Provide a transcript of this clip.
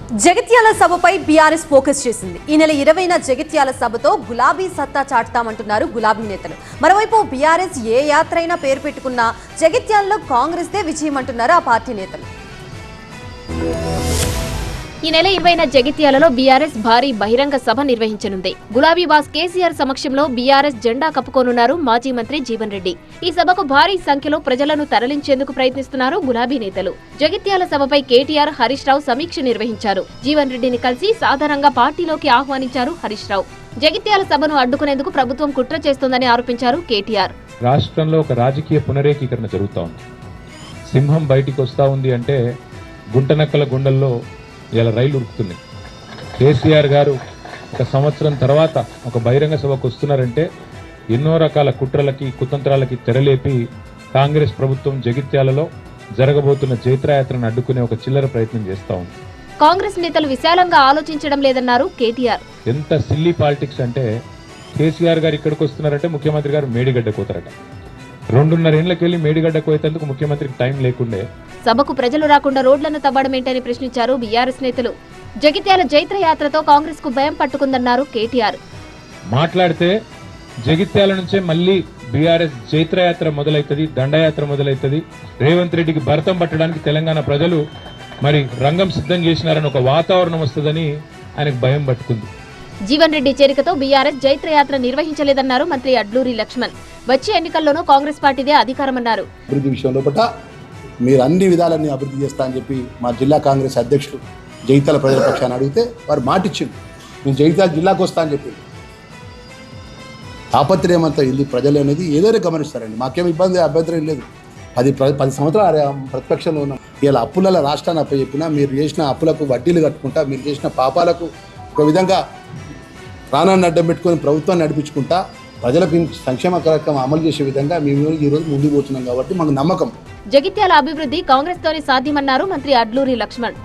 Jagtial సభపై BRS focus చేసింది. ఈ నెల 20న జగిత్యాల సభతో గులాబీ సత్తా చాటుతామంటున్నారు గులాబీ నేతలు. మరోవైపు బీఆర్ఎస్ ఏ యాత్ర అయినా పేరు పెట్టుకున్నా జగిత్యాలలో కాంగ్రెస్ దే విజయం అంటున్నారు ఆ పార్టీ నేతలు. ఈ నెల 20న జగిత్యాలలో బీఆర్ఎస్ భారీ బహిరంగ సభ నిర్వహించనుంది. గులాబీ బాస్ కేసీఆర్ సమక్షంలో బీఆర్ఎస్ జెండా కప్పుకోనున్నారు మాజీ మంత్రి జీవన్ రెడ్డి. ఈ సభకు భారీ సంఖ్యలో ప్రజలను తరలించేందుకు ప్రయత్నిస్తున్నారు గులాబీ నేతలు. జగిత్యాల సభపై కేటీఆర్, హరీష్ రావు సమీక్ష నిర్వహించారు. జీవన్ రెడ్డిని కలిసి సాధారణంగా పార్టీలోకి ఆహ్వానించారు హరీష్ రావు. జగిత్యాల సభను అడ్డుకునేందుకు ప్రభుత్వం కుట్ర చేస్తోందని ఆరోపించారు కేటీఆర్. రాష్ట్రంలో ఒక రాజకీయ పునరేకీకరణ జరుగుతూ ఉంది. సింహం బయటికి వస్తూ ఉంది అంటే గుంటనక్కల గుండెల్లో ఇలా రైలు ఉరుకుతుంది. కేసీఆర్ గారు ఒక సంవత్సరం తర్వాత ఒక బహిరంగ సభకు వస్తున్నారంటే ఎన్నో రకాల కుట్రలకి కుతంత్రాలకి తెరలేపి కాంగ్రెస్ ప్రభుత్వం జగిత్యాలలో జరగబోతున్న జైత్రయాత్రను అడ్డుకునే ఒక చిల్లర ప్రయత్నం చేస్తూ ఉంది. కాంగ్రెస్ నేతలు విశాలంగా ఆలోచించడం లేదన్నారు కేటీఆర్. ఎంత సిల్లీ పాలిటిక్స్ అంటే కేసీఆర్ గారు ఇక్కడికి వస్తున్నారంటే ముఖ్యమంత్రి గారు మేడిగడ్డ కోతారట. 2.5 ఏళ్లకెళ్లి మేడిగడ్డ కోయేందుకు ముఖ్యమంత్రికి టైం లేకుండే. సభకు ప్రజలు రాకుండా రోడ్లను తవ్వడమేంటని ప్రశ్నించారు బీఆర్ఎస్ నేతలు. జగిత్యాల జైత్రయాత్రతో కాంగ్రెస్ కు భయం పట్టుకుందన్నారు కేటీఆర్. మాట్లాడితే జగిత్యాల నుంచే మళ్ళీ బీఆర్ఎస్ జైత్రయాత్ర మొదలైతుంది, దండయాత్ర మొదలైతుంది. రేవంత్ రెడ్డికి భరతం పట్టడానికి తెలంగాణ ప్రజలు మరి రంగం సిద్ధం చేసినారని ఒక వాతావరణం వస్తుందని ఆయనకు భయం పట్టుకుంది. జీవన్ రెడ్డి చేరికతో బీఆర్ఎస్ జైత్రయాత్ర నిర్వహించలేదన్నారు మంత్రి అడ్లూరి లక్ష్మణ్. వచ్చే ఎన్నికల్లోనూ కాంగ్రెస్ పార్టీదే అధికారమన్నారు. అభివృద్ధి విషయంలో మీరు అన్ని విధాలన్నీ అభివృద్ధి చేస్తా అని చెప్పి మా జిల్లా కాంగ్రెస్ అధ్యక్షుడు జగిత్యాల ప్రజల పక్షాన్ని అడిగితే వారు మాటిచ్చిండు, నేను జగిత్యాల జిల్లాకు వస్తా అని చెప్పి. తాపత్రయమంతా ఇది ప్రజలు అనేది ఏదైనా గమనిస్తారండి. మాకేం ఇబ్బంది అభ్యంతరం లేదు. 10 సంవత్సరాలు ప్రతిపక్షంలో ఉన్నాం. ఇలా అప్పుల రాష్ట్రాన్ని అప్పచెప్పినా మీరు చేసిన అప్పులకు వడ్డీలు కట్టుకుంటా, మీరు చేసిన పాపాలకు ఒక విధంగా ప్రాణాన్ని అడ్డం పెట్టుకొని ప్రభుత్వాన్ని నడిపించుకుంటా ప్రజలకు సంక్షేమ కార్యక్రమం అమలు చేసే విధంగా మేము ఈరోజు ముందుకు పోతున్నాం కాబట్టి మాకు నమ్మకం. జగిత్యాల అభివృద్ధి కాంగ్రెస్ తోనే సాధ్యమన్నారు మంత్రి అడ్లూరి లక్ష్మణ్.